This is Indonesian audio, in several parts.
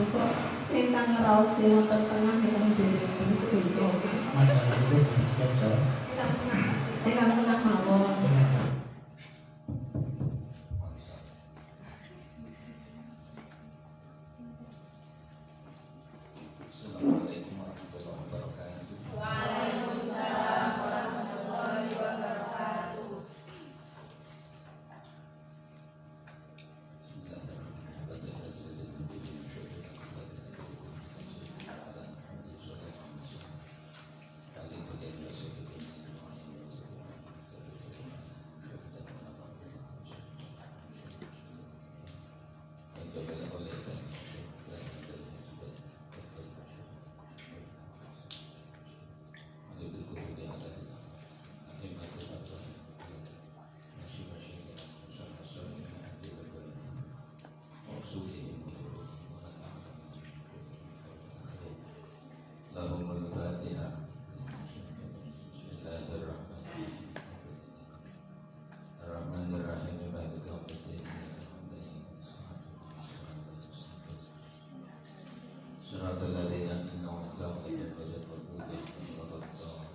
kok ingkang ngraos wonten tengah ingkang dene punika. Ada itu sketsa. Ingkang tengah mawon. Assalamualaikum warahmatullahi wabarakatuh. Waalaikumsalam warahmatullahi wabarakatuh. Lahumul Fatihah. Bismillahirrahmanirrahim. Ar-Rahmanir-Rahim. Maliki yaumiddin. Shiratal ladzina an'amta 'alaihim ghairil maghdubi 'alaihim waladdallin.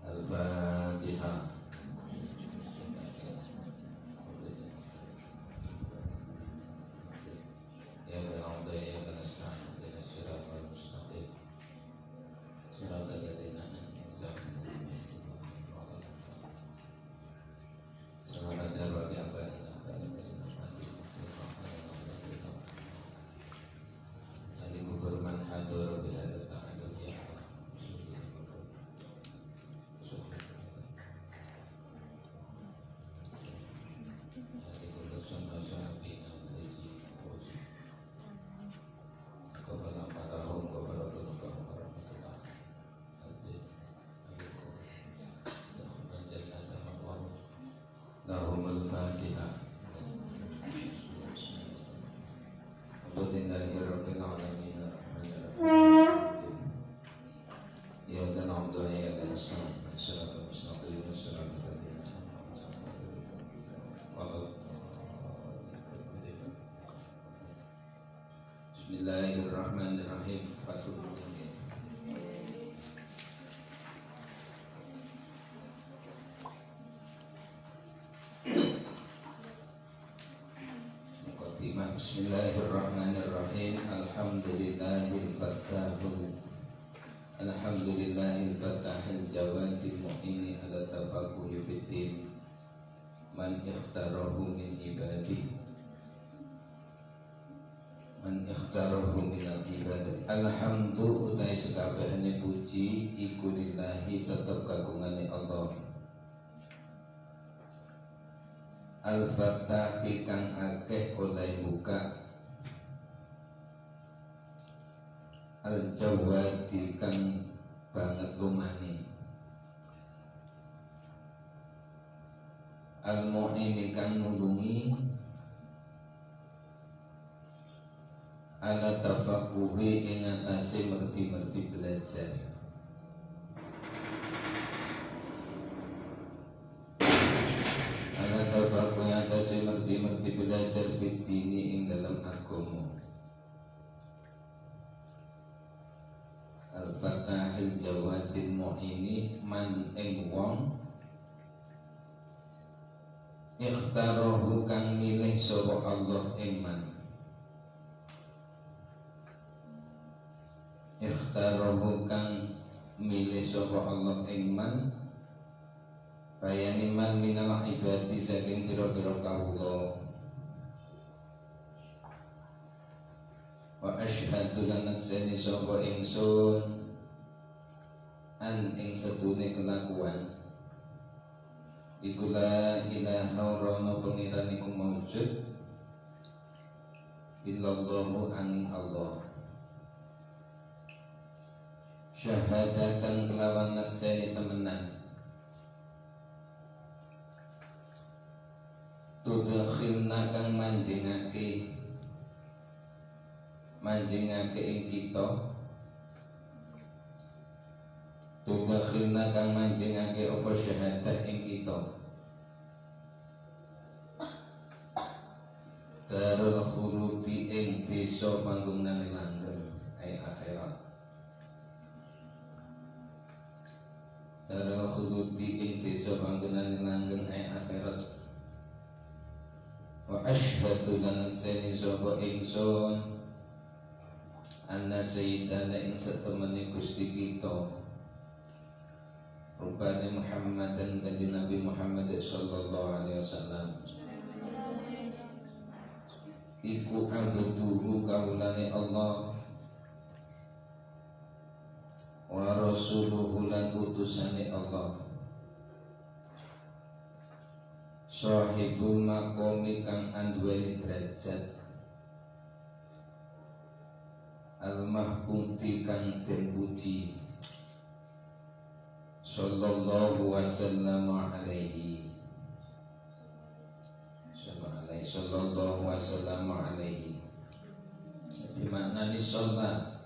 Al-Fatihah. Ya Allah, ya Allah, nasta'in ihdinas siratal mustaqim. Siratal ladzina an'amta 'alaihim. Selamat datang ya Pak. Ali kubur man hadur bihadza ta'allum ya Allah. Ali kubur sama sahabina haji fauzi. Qabala malahum qabarakallahu warahmatullahi wabarakatuh. Lahumul Fatihah. Alhamdulillahirabbil alamin arrahmanirrahim. Iyyaka na'budu wa iyyaka nasta'in. Shiratal mustaqim shiratal ladzina an'amta 'alaihim. Bismillahirrahmanirrahim. Fathul Mubin. Muqaddimah. Bismillahirrahmanirrahim. Alhamdulillahil fattahil jawadil mu'ini ala tafaquhi fiddin man ikhtarahu min ibadihi minal ibadah. Alhamdu utai sekabehane puji iku lillahi tetep kagungane Allah. Al-Fattah kang akeh oleh buka, Al-Jawadi kang banget lumani, Al-Mu'ini kang nulungi, ala tafaquhi ing atase merti-merti belajar. Ala tafaquhi atase merti-merti belajar fitini ing dalam agama. Al-Fatahil Jawadil Mu'ini man ing wong ikhtarahu kang milih sapa Allah ing man. Ikhtarahu kang milih sapa Allah ing man, bayani man minal ibadi saking pira-pira kawula. Wa asyhadu lan nakseni sapa ingsun an ing sedune kelakuan iku la ilaha ora ana pangeran iku maujud illallahu angin Allah syahadatan kelawan nakseni temenan tudkhilna kang manjingake ing kita tudkhilna kang manjingake apa syahadah ing kita darul khuludi ing desa panggonan langgeng ai akhirat darul khuludi ing desa panggonan langgeng ai akhirat wa asyhadu lan seni sapa ingsun anna sayyidana ing satemene Gusti kita rupane Muhammad dan kanjeng Nabi Muhammad sallallahu alaihi wasallam iku abduhu kaulane Allah wa rasuluhu lan utusane Allah sahibul maqami kang anduweni derajat al-mahmudi kang den puji sallallahu wasallam alaihi sallallahu wasallam alaihi. Jadi maknane sholat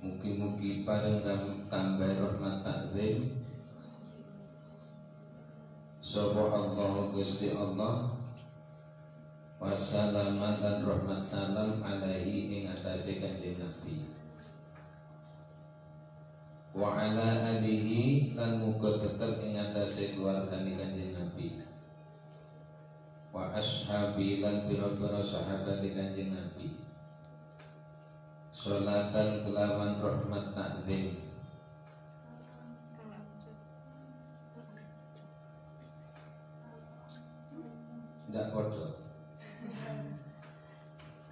mugi-mugi bareng tambah rahmat takzim sapa Allah Gusti Allah wassalaman dan rahmat salam alaihi ing atase kanjeng Nabi wa ala alihi lan muga tetep ing atase keluargane kanjeng Nabi wa ashabi lan pira-pira sahabat kanjeng Nabi sholatan kelawan rahmat takzim ndak podo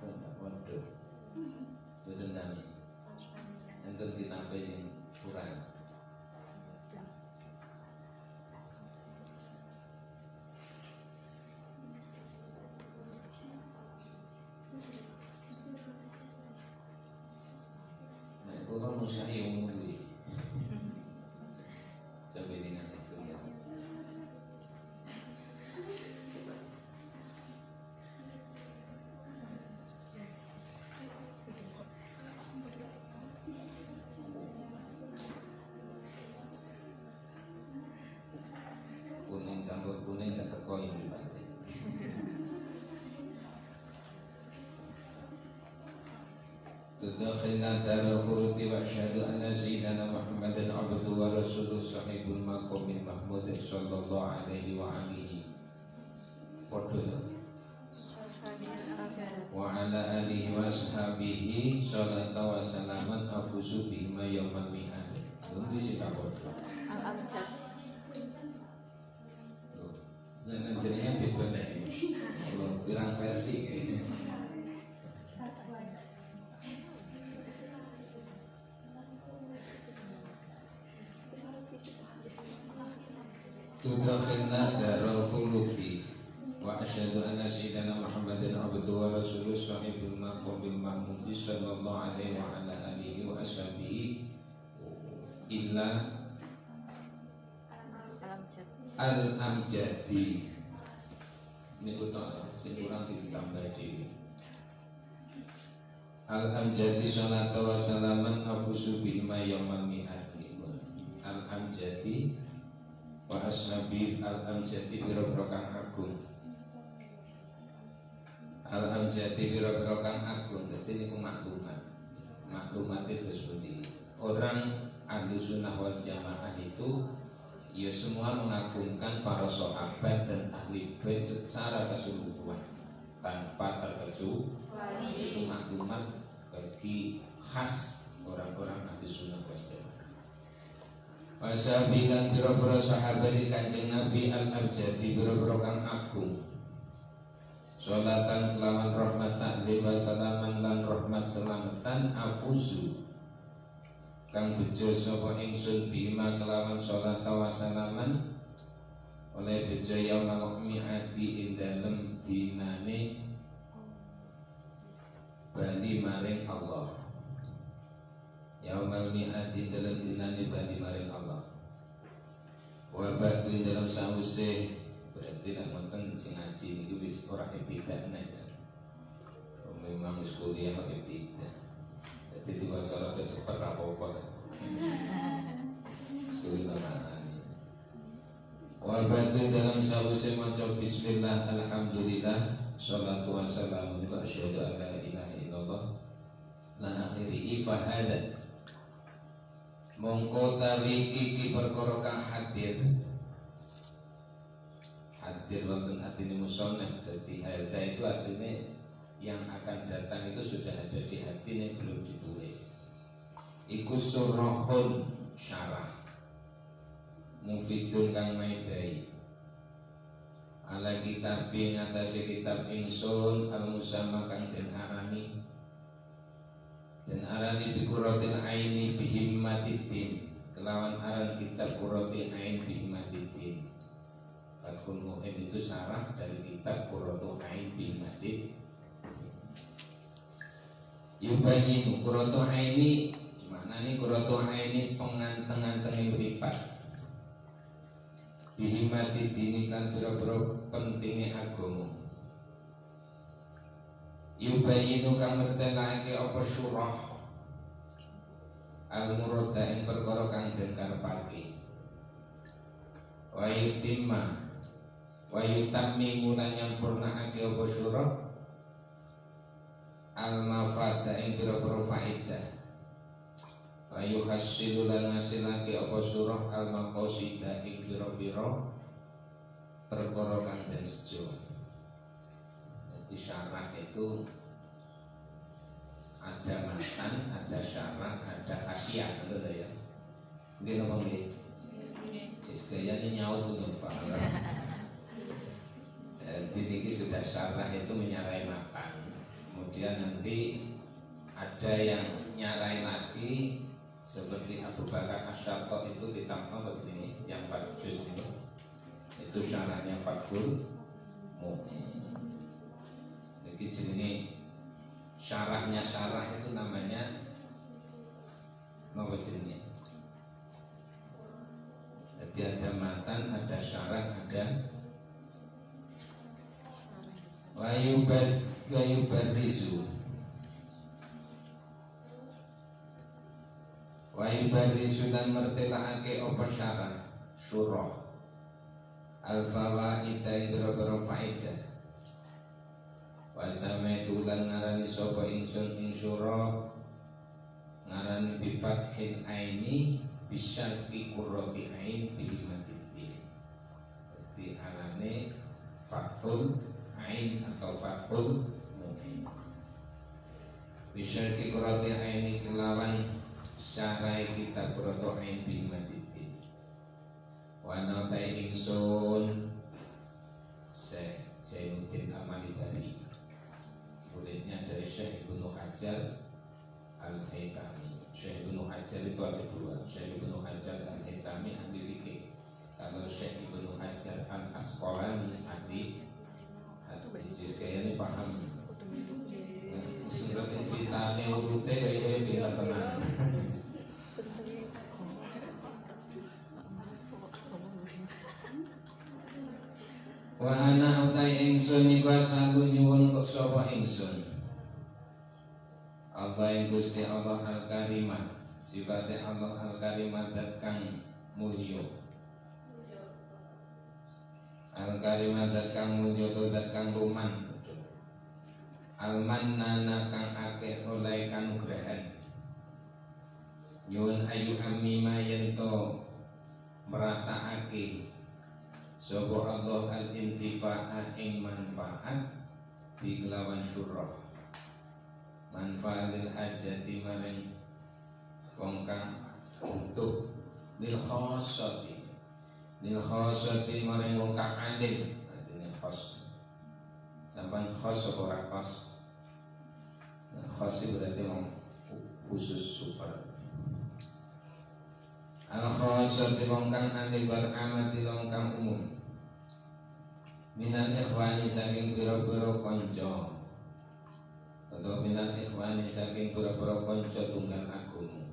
ndak podo betul sami enten ditambahi yang kurang nek kula musahi umum iki sampai dengan istilah kuning campur kuning gak teko yang dibate tudakhilna darul khuruti wa asyhadu anna sayyidana Muhammadan abduhu wa rasuluh sahibul maqamil mahmud sallallahu alaihi wa alihi podo wa ala alihi wa ashabihi sholata wa salaman afusu bihima yawmal mi'ad itu sih tak podo dan jenengan beda nek pirang versi tudakhilna darul khuludi wa asyhadu anna sayyidana Muhammadan abduhu wa rasuluh sahibul maqamil mahmud sallallahu alaihi wa ala alihi wa ashabihi illa al-amjadi ini udah kurang ditambah di al-amjadi sholata wa salaman afusu bihima yawmal mi'ad al-amjadi wa ashabi al-amjadi biro-biro kang agung al-amjadi biro-biro kang agung jadi ini maklumat itu seperti orang ahlu sunnah wal jamaah itu ya semua mengagungkan para sahabat dan ahli bait secara keseluruhan tanpa terkecuali itu maklumat bagi khas orang-orang ahli sunnah wal jamaah wasabilan biro-biro sahabat kanjeng Nabi al-abjadi biro-biro kang agung sholatan kelawan rahmat takzim wa salaman lan rahmat selamatan afuzu kang bejo sapa ingsun bima kelawan sholat wa salaman oleh bejo yaumul mi'ati ing dalem dinane yaumal mi'ati dalam dinani bali maring Allah. Wa ba'du dalam sause berarti nek wonten sing ngaji niku wis ora ibtidah nek ya. Memang wis kuliah ibtidah. Dadi diwaca rada cepet ra apa-apa. Bismillahirrahmanirrahim. Wa ba'du dalam sause maca bismillah alhamdulillah sholatu wassalamu ala asyhadu an la ilaha illallah la akhiri fahada mongko tawi iki perkara kang hadir wonten atine musannaf. Dadi hada itu artinya yang akan datang itu sudah ada di hati nih, belum ditulis. Iku surahun syarah mufidun kang maidai ala kitab ngatasi kitab ingsun al musamma kang den arani bi qurratil aini bihimmatidin kelawan aran kitab qurratil ain bihimmatidin. Fathul Mu'in itu syarah dari kitab Qurratul Ain bihimmatidin. Yubayinu Qurratul Aini maknane Qurratul Aini penganteng-antenge mripat bihimmatidin kan pira-pira pentinge agama. Yubayinu kang mertelake apa surah al-murada ing perkara kang den karepake. Wa yutimma wa yutammimu lan nyampurnakake apa surah al-mafada ing pira-pira faedah. Wa yuhassilu lan ngasilake apa surah al-maqasida ing pira-pira perkara kang den sejo. Jadi syarah itu ada matan, ada syarah, ada khasiat, betul ya? Mungkin apa nggih? Gayanya nyaut untuk Pak. Jadi ini sudah syarah itu menyarai matan. Kemudian nanti ada yang nyarai lagi seperti Abu Bakar Asy-Syarqa itu kitab apa ini? Yang pas juz ini. Itu syarahnya Fathul Mu'in. Jadi jenenge syarahnya syarah itu namanya apa jenenge? Jadi ada matan, ada syarah, ada wayubarisu dan mertelakake apa syarah surah al-fawaida yang biro-biro faedah. Wasamaitu lan ngarani sapa ingsun ing surah ngarani bi fathil aini bisyarqi qurrati ain bihimmatidin. Jadi arane fathul ain atau fathul mu'in. Bisyarqi qurrati ain kelawan syarai kitab qurratu ain bihimmatidin. Wa nautai ingsun Zainuddin Al-Malibari, muridnya dari Syekh Ibnu Hajar Al-Haytami. Syekh Ibnu Hajar itu ada dua, Syekh Ibnu Hajar Al-Haytami ahli fikih. Kalau Syekh Ibnu Hajar Al-Asqalani ahli hadis. Kayaknya paham. Surat ceritanya urutnya kayak pintar tenang. Wa ana utai ingsun iku asalu nyuwun kok sapa ingsun. Allah yang Gusti Allah Al-Karimah, sifatnya Allah Al-Karimah dat kang mulya. Al-Karimah dat kang mulya to dat kang luman. Al-Mannana kang akeh oleh kanugrahan. Nyuwun ayu amima yento merataake sapa Allah al-intifa'a ing manfaat bi kelawan surah. Manfaatil hajati maring wong kang butuh lil khassati maring wong kang alim. Artinya khas sampan khas apa ora khas. Khas itu berarti wong khusus super. Al-khassati wong kang alim beramati wong kang umum. Minal ikhwani saking pira-pira kanca atau minal ikhwani saking pira-pira kanca tunggal agama.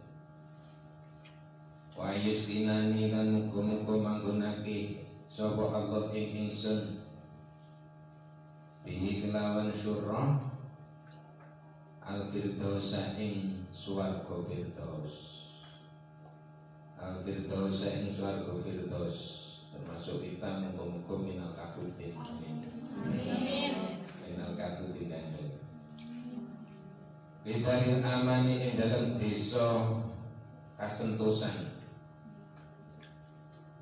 Wa yuskinani lan muga-muga manggonake sapa Allah ing ingsun bihi kelawan syurra al-firdausa ing swarga firdaus. Al-firdausa ing swarga firdaus, termasuk kita muga-muga minal kabutin. Amin. Minal kabutin kanjeng. Bidaril amani ing dalam desa kasentosan.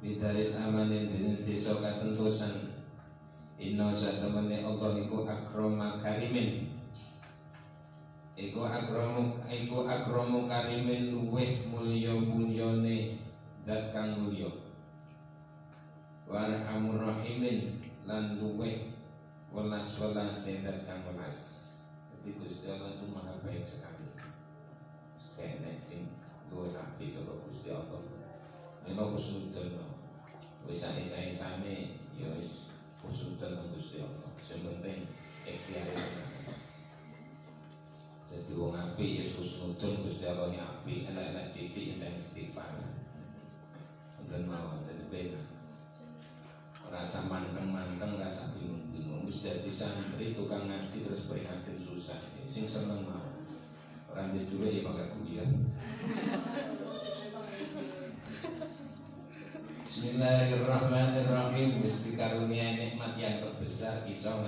Bidaril amani ing dalam desa kasentosan. Inna satamani Allah iku akrama karimin. Iku akramu karimin luweh mulya-mulyane zat kang mulya. Warhamur rahimin lan luweh welas-welase zat kang welas. Jadi Gusti Allah itu maha baik sekali. Sekene sing luwih rapi saka Gusti Allah. Mila kusnudon. Wis sae-saesane ya wis kusnudon Gusti Allah. Sing penting ikhtiare. Jadi wong apik ya husnudon Gusti Allah ya apik, elek-elek titik dan istighfar. Wonten mawon dadi beda. Rasa manteng-manteng, rasa bingung-bingung. Wis dadi santri tukang ngaji terus prihatin susah. Sing seneng mawon. Ora ndek duwe ya mangga guyon. Bismillahirrahmanirrahim. Wis dikarunia nikmat yang terbesar iso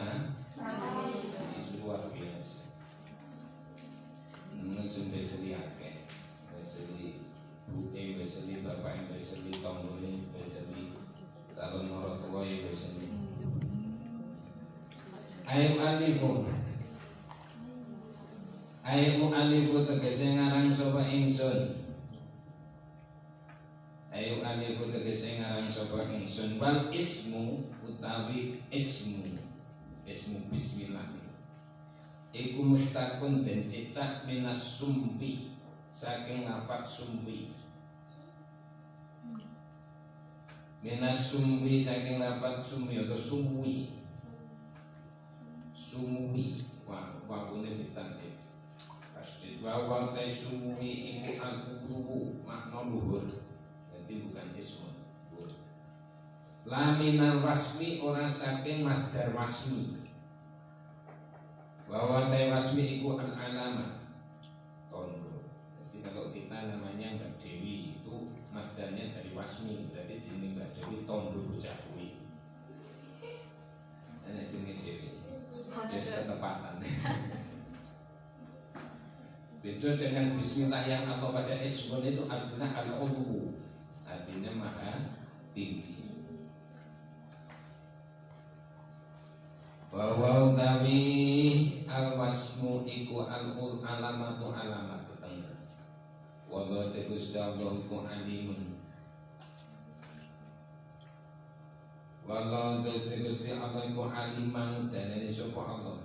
luar biasa. Weseli akeh, weseli buke, weseli bapak, weseli tonggone, weseli calon mertua, weseli. Ayu alifu tegese ngarang sapa ingsun. Ayu alifu tegese ngarang sapa ingsun. Wal ismu utawi ismu bismillah. Iku mustaqun dan cetak minas sumpi saking lafaz sumpi. Minas sumpi saking lafaz sumpi atau sumwi. Sumwi wawune bitanif. Pasti wawa ta sumwi iku al-ulu makna luhur. Jadi bukan ismu. La minal wasmi ora saking masdar wasmi. Bahwa wasmi iku al-alama tondo. Jadi kalau kita namanya Mbak Dewi itu masdarnya dari wasmi, berarti jenenge Mbak Dewi tondo bocah kuwi. Ana jenenge Dewi. Wis ketepatan. Beda dengan bismillah yang atau pada ismun itu artinya al-ulu. Artinya maha tinggi. Bahwa utawi al-wasmu iku al-ul alamatu alamat tetengah. Wallahu Gusti Allah iku alimun. Wallahu Gusti Allah iku aliman danene sapa Allah.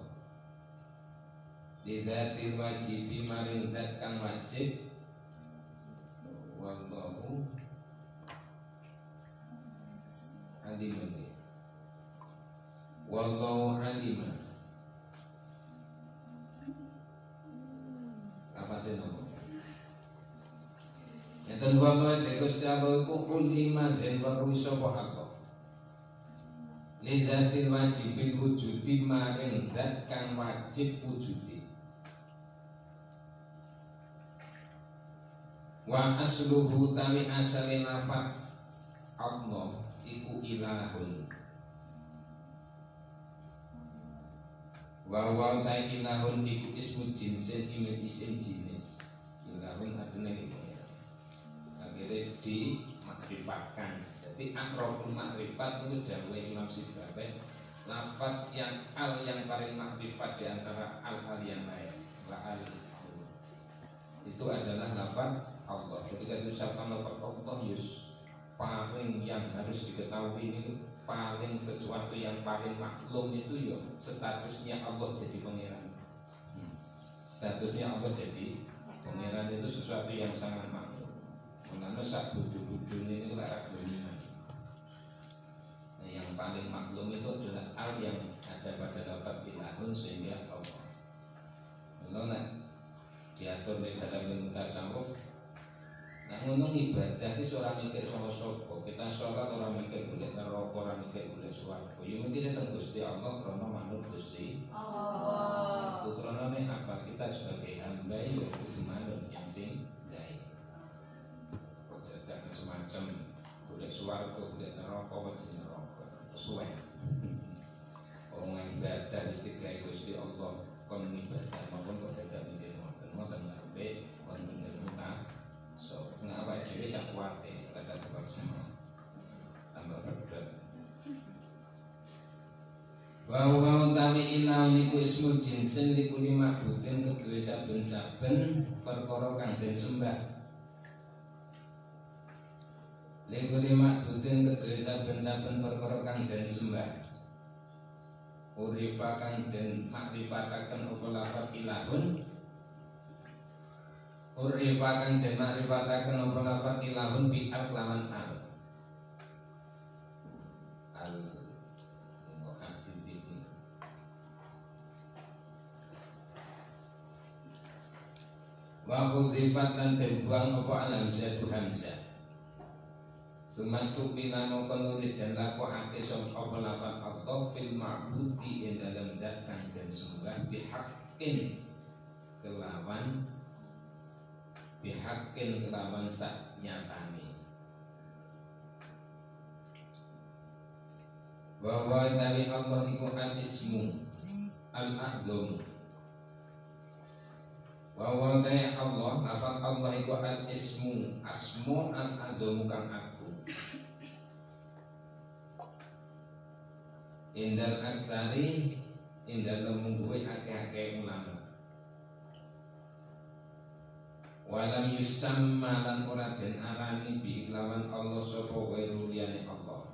Lidzatil wajibi maring zat kang wajib. Wallahu alimun. Wallahu alimah. Apa itu nama? Yang wallahu Gusti Allah iku ulima den weruh sapa Allah. Lidzatil wajibil wujudi maring zat kang wajib wujudi. Wa asluhu tawi asale lafaz Allah iku ilahun. Wa wa ta ilahun iku ismu jinsin imit isim jenis. Ilahun artinya gitu ya. Akhirnya dimakrifatkan. Jadi akroful makrifat itu dawuh Imam Sibabai. Lafaz yang al yang paling makrifat di antara al yang lain. Wa al itu adalah lafaz Allah. Ketika diucapkan lafaz Allah yus paling yang harus diketahui ini paling sesuatu yang paling maklum itu ya statusnya Allah jadi pangeran. Statusnya Allah jadi pangeran itu sesuatu yang sangat maklum. Karena sak buju-buju ini lara gelem. Nah, yang paling maklum itu adalah al yang ada pada lafaz ilahun sehingga Allah. Kalau diatur di dalam ilmu tasawuf, nah Nek ngono ibadah iki ora mikir sapa-sapa. Kita sholat ora mikir golek neraka, ora mikir golek swarga. Ya mikire teng Gusti Allah krana manut Gusti Allah. itu krana nek apa kita sebagai hamba ya kudu manut yang sing gawe. Kok dadak macam-macam golek swarga, golek neraka, wedi neraka. Kesuwen. Wong ibadah wis digawe Gusti Allah kon ibadah maupun kok dadak mikir ngoten ngarepe wonten utang. So, ngapa dhewe sak kuwate rasa terpaksa. Tambah berat. Wa utawi ilah niku ismul jinsin likuli ma'budin kedue saben-saben perkara kang den sembah. Likuli ma'budin kedue saben-saben perkara kang den sembah. Urifa kang den makrifataken apa lafaz ilahun. Urifa kang den makrifataken apa lafaz ilahun bi al-lawan al. Wa khudhifat lan den buang apa al-hamzah hamzah. Sumastu bila mongko nulit dan lakokake sapa apa lafaz atau fil ma'budi ing dalam zat kang den sembah bihaqqin kelawan sak nyatane. Wa wa tawi Allah iku al-ismu al-a'dham. Wa wa ta'i Allah lafaz Allah iku al-ismu asmu al-a'dham kang agung. Indal aksari indal mungguwe akeh-akeh ulama. Walam yusamma lan ora den arani bi lawan Allah sapa wae liyane Allah.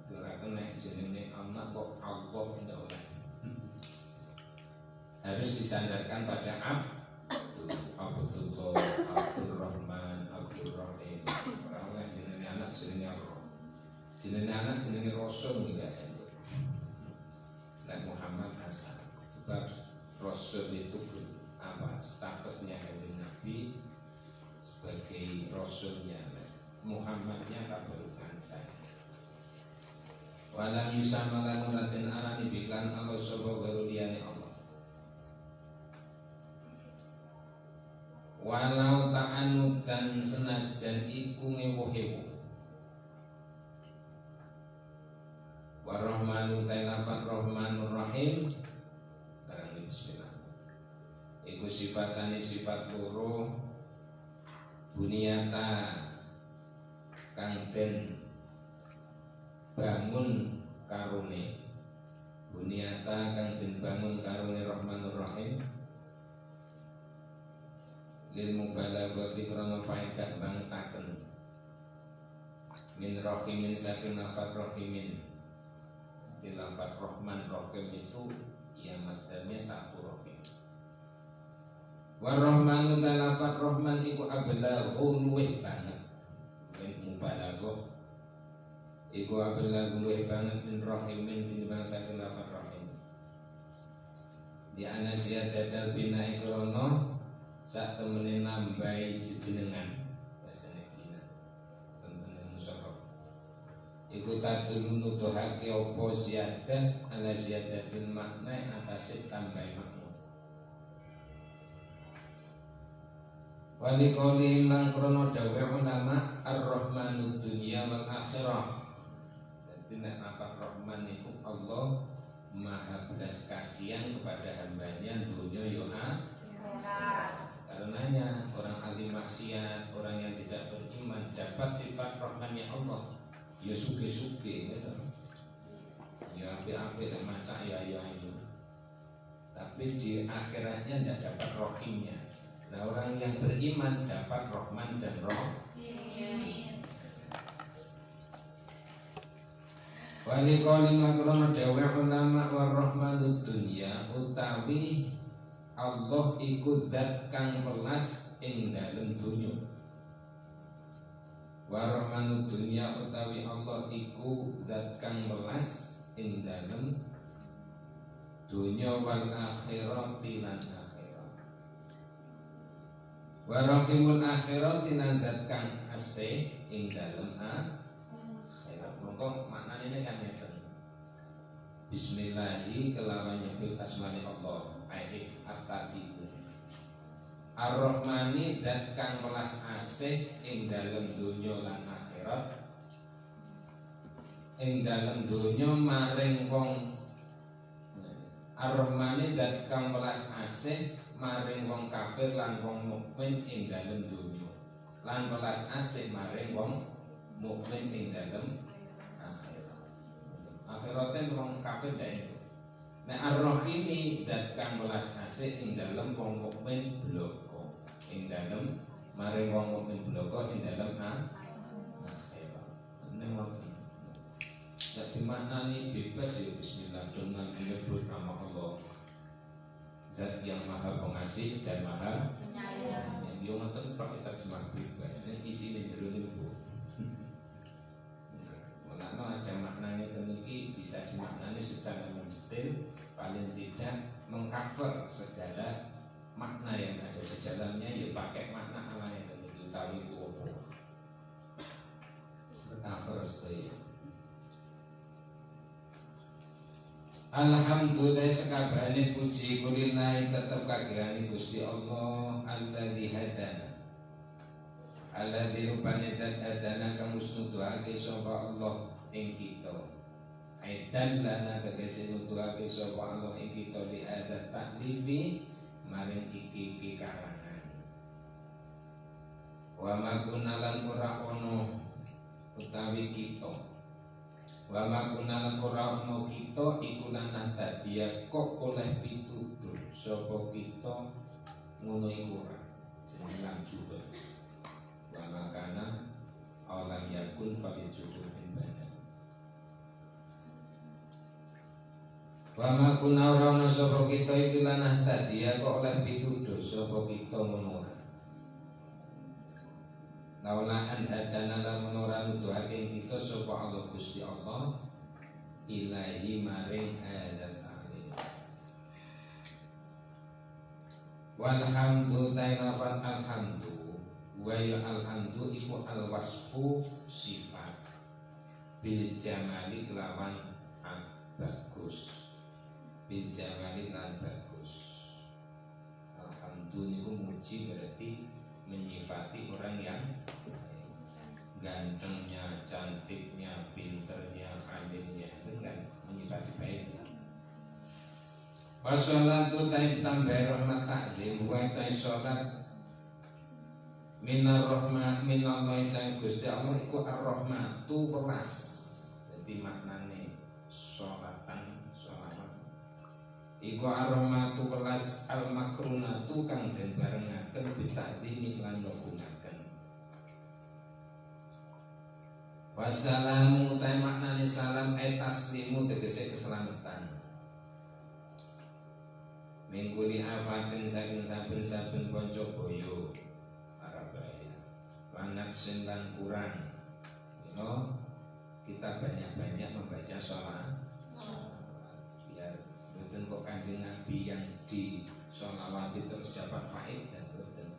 Ora kena jenenge Allah kok Allah ndak ora. Harus disandarkan pada Abdullah, Abdul Rahman, Abdul Rahim. Ora oleh jenenge anak jenenge Allah. Jenenge anak jenenge Rasul juga. Dan Muhammad Hasan, sebab Rasul itu apa statusnya Kanjeng Nabi sebagai Rasulnya, Muhammadnya tak berukan saya. Walam yusamalan muratin arani biklan Allah sobo garuliyane Allah. Walau ta'anud dan senajan iku ngewoh-ewoh. Warahmanu ta'ilafat rahmanur rahim. Barang ini bismillah. Iku sifatani sifat loro. Buniyata kang den bangun karune. Buniyata kang den bangun karune rahmanur rahim. Lil mubalaghati krana faedah bangetaken. Min rahimin saking lafat rahimin. Di lafaz Rahman Rahim itu ya masdarnya satu Rahim. War-Rahmanu ta lafaz Rahman iku ablaghu luwih banget. Mubalaghah iku ablaghu luwih banget min Rahimin tinimbang saking lafaz Rahim. Di ana siyadatal bina ikrono sak temene nambahi jejenengan. Bahasane bina. Tentang musyawarah. Iku tadulu nuduhake apa ziyadah ala ziyadatil makna atase tambahi makna. Wali qauli lan krana dawuh ulama ar-rahmanud dunya wal akhirah. Dadi nek apa Rahman itu Allah maha belas kasihan kepada hambanya dunia yo akhirat. Karenanya orang ahli maksiat, orang yang tidak beriman dapat sifat Rahmannya Allah. Ya suge-suge gitu. Ya apik-apik dan macak ya itu. Tapi di akhiratnya tidak dapat rohimnya. Nah orang yang beriman dapat Rahman dan Rahim. Wali qali makrono dawe ulama war-rahmanud dunya utawi Allah iku zat kang welas ing dalem dunya. Warahmanud dunya utawi Allah iku zat kang welas ing dalem dunya wal akhirati lan akhirat. Wa raqibul akhirat tinandat kang asih ing dalem akhirat. Mongko maknane kan ngeten. Bismillahi kelawan nyebut asmane Allah ayat at-tadi. Ar-Rahmani dat kang welas asih ing dalem donya lan akhirat. Ing dalem donya maring wong Ar-Rahmani dat kang welas asih maring wong kafir lan wong mukmin ing dalem donya. Lan welas asih maring wong mukmin ing dalem akhirat. Akhirate wong kafir dae. Nek Ar-Rahimi dat kang welas asih ing dalem wong mukmin bloko. Ing dalem maring wong mukmin bloko ing dalem akhirat. Nek ngoten. Jadi maknane bebas ya bismillah dengan menyebut nama Allah. Zat yang maha pengasih dan maha penyayang. Yang ngoten kok terjemah bebas. Isine jero niku. Mulane ada maknanya teniki bisa dimaknani secara mendetail, paling tidak mengcover segala makna yang ada di dalamnya, ya pakai makna Allah yang teniki utawi itu apa. Cover sedaya. Alhamdulillah sekabehane puji kulillahi tetep kagiyane Gusti Allah alladzi hadana. Alladzi rupane dat hadana kang musnuduhake sapa Allah ing kita. Aidan lana tegese nuduhake sapa Allah ing kita li adat taklifi maring iki karangan. Wa ma kunalan ora ono utawi kita. Wa ma kunalan ora ono kita iku lanah tadiya kok oleh pituduh sapa kita ngono iku ora jenenge lan juga. Wa makana alam yakun fali jududin bana. Wa ma kunna ora ono sapa kita iku lanah tadiya kok oleh pituduh sapa kita ngono ora. Laulaan hadana lamun ora nuduhake kita sapa Allah Gusti Allah ilahi maring hadat ta'lim. Walhamdu tailafan alhamdu wa ya alhamdu iku alwasfu sifat bil jamali kelawan bagus. Bil jamali lan bagus. Alhamdu niku muji berarti menyifati orang yang gantengnya, cantiknya, pinternya, alimnya, itu kan menyifati baik. Wassalatu taib tambah rahmat taklim wa ta'i sholat minar rahmat minallahi sang Gusti Allah iku ar-rahmatu welas. Jadi maknane sholatan sholawat iku ar-rahmatu welas al-makrunatu kang den barengaken bitakdimi lan nggunakaken. Wassalamu ta maknane salam taslimu tegese keselamatan. Mingkuli afatin saking saben-saben panca boyo arabaya. Wanaksin lan kurang. Kita banyak-banyak membaca sholawat. Biar betul kok Kanjeng Nabi yang di sholawat itu terus dapat faedah betul.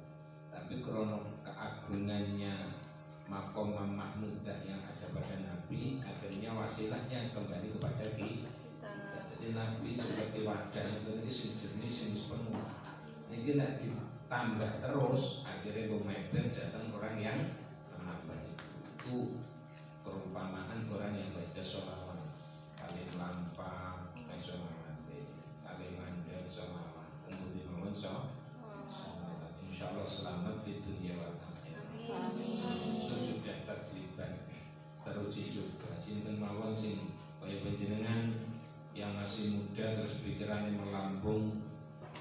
Tapi krono keagungannya makom mahmudah yang ada pada Nabi, akhirnya wasilahnya kembali kepada kita. Jadi Nabi seperti wadah itu sing jernih sing penuh. Ini nak ditambah terus, akhirnya lumayan datang orang yang menambah itu. Perumpamaan orang yang baca sholawat, kalian lampah, sholawat, kalian mandek sholawat, kemudian mohon sholawat. Insya Allah selamat di dunia wal akhirat. Itu sudah terjibat, teruji juga. Sinten mawon sing kaya panjenengan yang masih muda terus pikirannya melambung,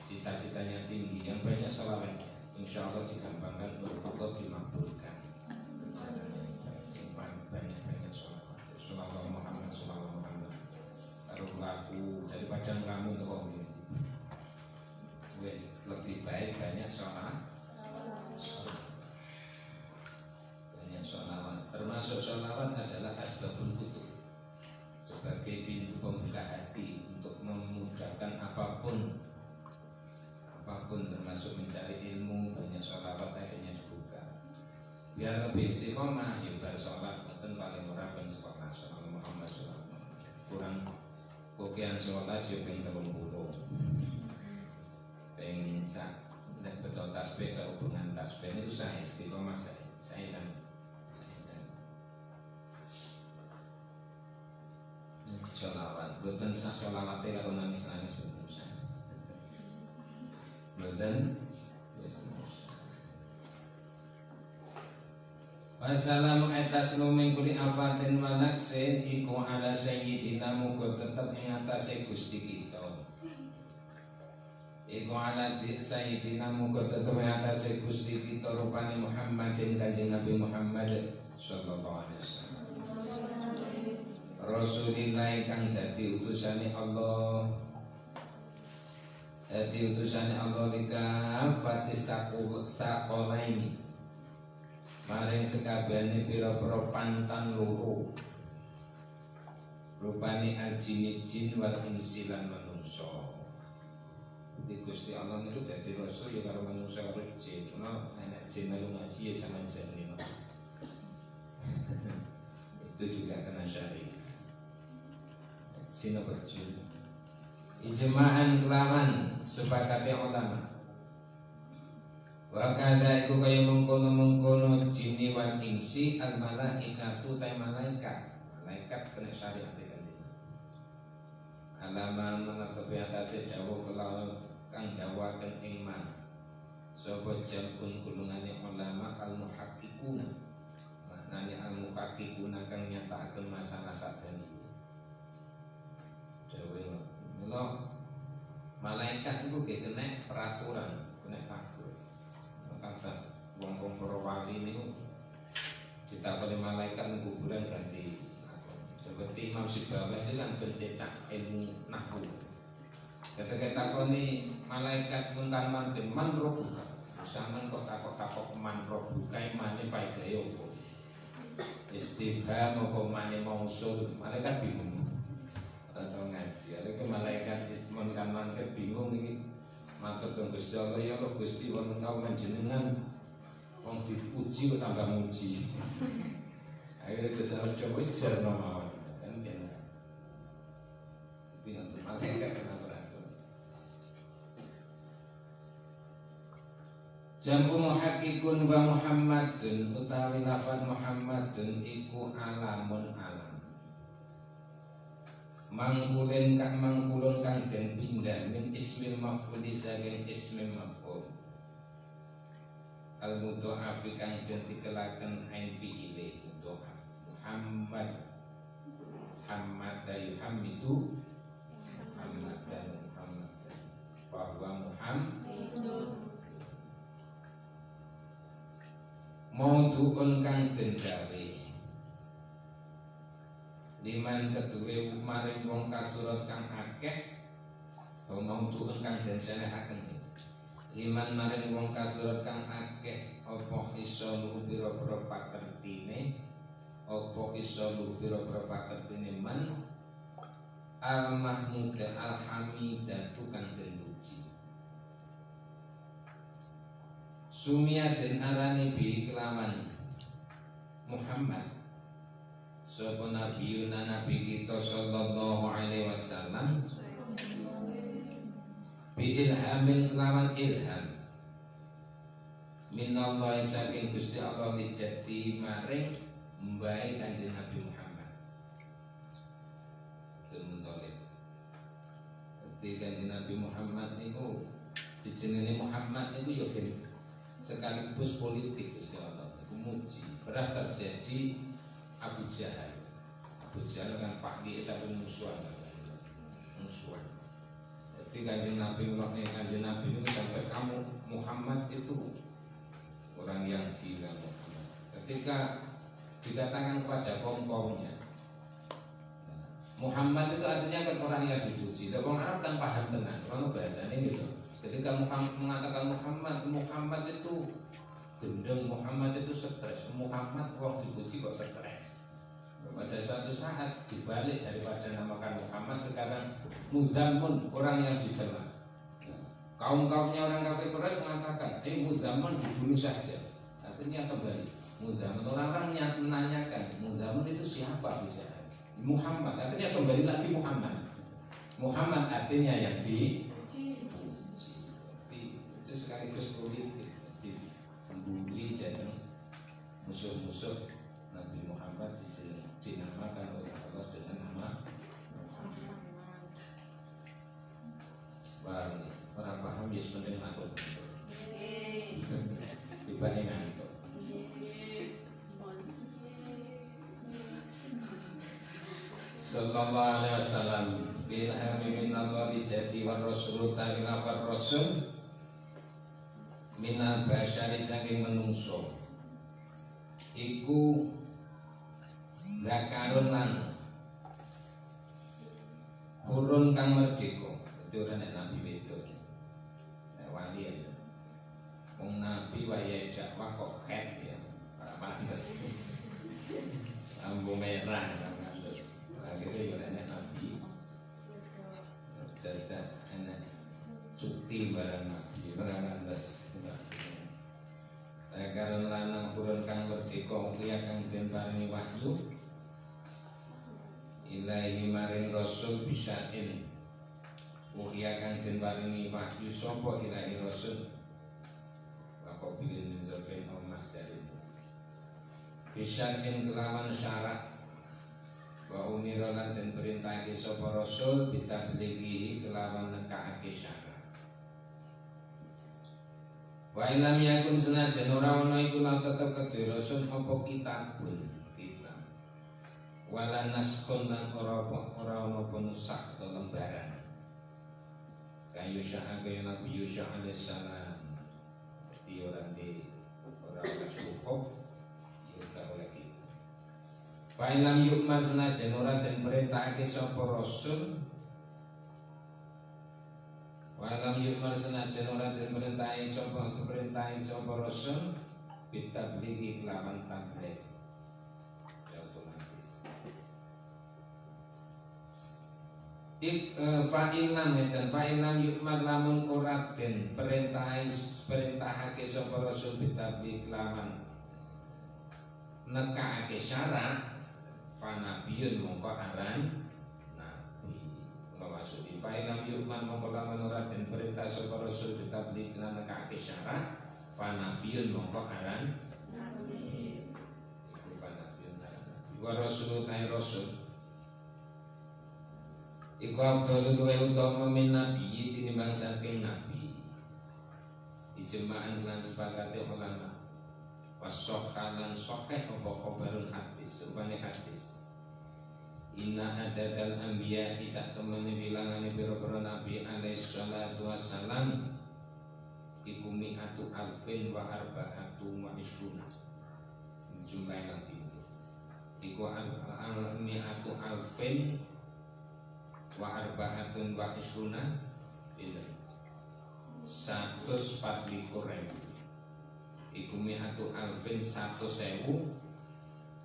cita-citanya tinggi, yang banyak sholawat. Insya Allah digampangkan untuk Allah dimakbulkan. Banyak-banyak sholawat. Sholawat Muhammad, sholawat Muhammad. Taruh laku daripada ngelamun terus. Lebih baik banyak sholawat. Banyak sholawat. Termasuk sholawat adalah asbabul futuh, sebagai pintu pembuka hati untuk memudahkan apapun termasuk mencari ilmu. Banyak sholawat biar lebih istiqomah ya bar sholat mboten paling ora ben sekolah nasional Muhammad sallallahu alaihi wasallam kurang kokian sholat yo ping 30 ping sak nek betul tasbih sehubungan tasbih itu saya istiqomah saya sholawat boten sak sholawate karo nangis-nangis boten usah boten. Wassalamu atas lumin kuli afatin wa naksin iku ala sayyidina muga tetep ing atase Gusti kita. Iku ala sayyidina muga tetep ing atase Gusti kita rupane Muhammadin Kanjeng Nabi Muhammad sallallahu alaihi wasallam. Rasulillah kang dadi utusane Allah. Dadi utusane Allah lika fatis saqalaini. Maring sekabehane pira-pira pantan loro. Rupane aljin jin wal insi lan manungsa. Di Gusti Allah niku dadi rasul ya karo manungsa karo jin. Ana anak jin melu ngaji ya sama jin. Itu juga kena syari. Jin apa jin? Ijma'an kelawan sepakate ulama. Wa kadza iku kaya mengkono-mengkono jinni wal insi al malaikatu ta malaikat kena syariat iki. Alaman menetapi atase dawuh kelawan kang dawaken ing ma. Sapa jampun gulungane ulama al muhaqqiquna. Maknane al muhaqqiquna kang nyatakaken masalah sadani. Dawuh mula malaikat iku ge kena peraturan, kena takdir. Kata wong para wali niku ditakoni malaikat ning kuburan ganti seperti Imam Sibawah itu kan pencetak ilmu nahwu. Ketika takoni malaikat pun kan man robuka. Sampeyan kok takok man robuka mane faedahe opo? Istifham apa mane mausul? Malaikat bingung. Atau ngaji, ada ke malaikat ismun kan man bingung iki. Matur teng Gusti Allah ya Allah Gusti wonten kau panjenengan wong dipuji kok tambah muji. Akhirnya Gusti Allah coba wis jarno mawon kan kene. Tapi untuk malaikat kena beratur. Jamu muhaqqiqun wa Muhammadun utawi lafaz Muhammadun iku alamun alam. Mangkulun kang den pindah min ismil maf'ul saking ismil maf'ul al mudha'af kang den dikelaken ain fi'ile mudha'af Muhammad yuhammidu Muhammadan wa huwa Muhammadun maudu'un kang den gawe liman keduwe maring wong kasurat kang akeh maudu'un kang den senehaken liman maring wong kasurat kang akeh apa iso luhur pira-pira pakertine apa iso luhur pira-pira pakertine man al mahmuda al hamidatu kang den puji sumia den arani bi kelawan Muhammad sapa nabiyuna nabi kita sallallahu alaihi wasallam bi ilhamin lawan ilham minallahi saking Gusti Allah dijati maring mbae Kanjeng Nabi Muhammad Tumuntoleh. Dadi Kanjeng Nabi Muhammad niku dijenenge Muhammad niku ya sekaligus politik Gusti Allah niku muji pernah terjadi Abu Jahal kan pakdi tapi musuhan. Jadi Kanjeng Nabi Kanjeng Nabi itu sampai kamu Muhammad itu orang yang gila. Ketika dikatakan kepada kaum-kaumnya Muhammad itu artinya kan orang yang dipuji. Tapi orang Arab kan paham tenang. Orang bahasanya gitu. Ketika mengatakan Muhammad itu gendeng, Muhammad itu stres. Muhammad waktu dipuji kok stres. Pada suatu saat dibalik daripada namakan Muhammad sekarang Muzammun, orang yang dicela. Kaum-kaumnya orang kafir Quraisy mengatakan, Muzammun dibunuh saja. Akhirnya kembali Muzaman, orang menanyakan Muzaman itu siapa bicara? Muhammad, akhirnya kembali lagi Muhammad. Muhammad artinya yang dipuji. Itu sekaligus politik, dibully dan musuh-musuh Nabi Muhammad dinamakan oleh Allah dengan nama Muhammad. Paham nih? Orang paham ya sebenarnya takut. Tiba-tiba ngantuk. Sallallahu alaihi wasallam bil hammi minallahi jati wa rasul ta'ala far rasul minal basyari saking menungso iku zakarun lan kurun kang merdeka. Itu ora nek nabi wedok wali ya wong nabi wayahe dakwah kok khet ya pantes lampu merah pantes akhirnya ya nek nabi dadak enak cuti barang nabi ora pantes. Karena lanang kurun kang merdeka kuwi kang den paringi wahyu ilahi maring rasul bisain uhiya kang den paringi wahyu sapa ilahi rasul waqabilin min zafin au masdarin bisain kelawan syarat wa umira lan den perintahake sapa rasul bitablighi kelawan nekake syarat. Wa ilam yakun senajan ora ana iku lan tetep kedhe rasul apa kitabun kitab. Wala naskhun lan ora ana penusah atau lembaran. Kayu sya'a kaya Nabi Yusha alaihissalam. Jadi orang di orang syukup ya gak oleh kita. Wa ilam yukman senajan ora den perintahake sapa rasul. Walam yukmar senajan ora diperintahi sapa rasul bitablighi kelawan tabligh otomatis. Fa'ilam yukmar lamun ora den perintahake sapa rasul bitablighi kelawan nekake syarat fanabiyun mongko aran maksudi fa'ilam yu'man mongko lamun ora den perintah sapa rasul bitabligh lan nekake syarat fa nabiyun mongko aran nabi iku fa nabiyun aran nabi wa rasul ta rasul iku abdul luwe utama min nabi tinimbang saking nabi ijma'an lan sepakate ulama wasokhalan sokeh apa khabarun hadis rupane hadis. Inna adadal anbiya isa temene bilangane pira-pira nabi alaihi salatu wassalam iku mi'atu alfin wa arba'atu wa isruna. Jumlah nabi iku mi'atu alfin wa arba'atun wa isruna bila 124.000 iku mi'atu alfin 100.000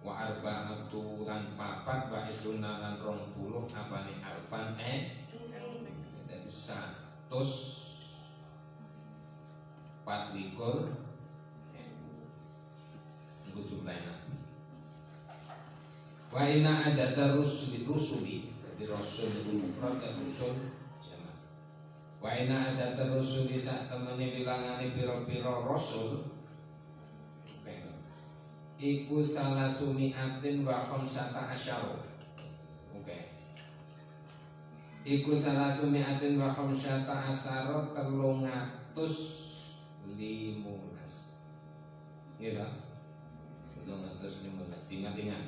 wa arba'atu lan papat wa isuna lan 20 apane alfan dadi 124.000 iku jumlah nabi. Wa inna adata rusuli dadi rasul iku mufrad dan rusul jamak. Wa inna adata rusuli sak temene bilangane pira-pira rasul iku salah sumiatin wa khamsata asyara. Oke. Iku salah sumiatin wa khamsata asyara 315. Gitu. 315 ingat-ingat.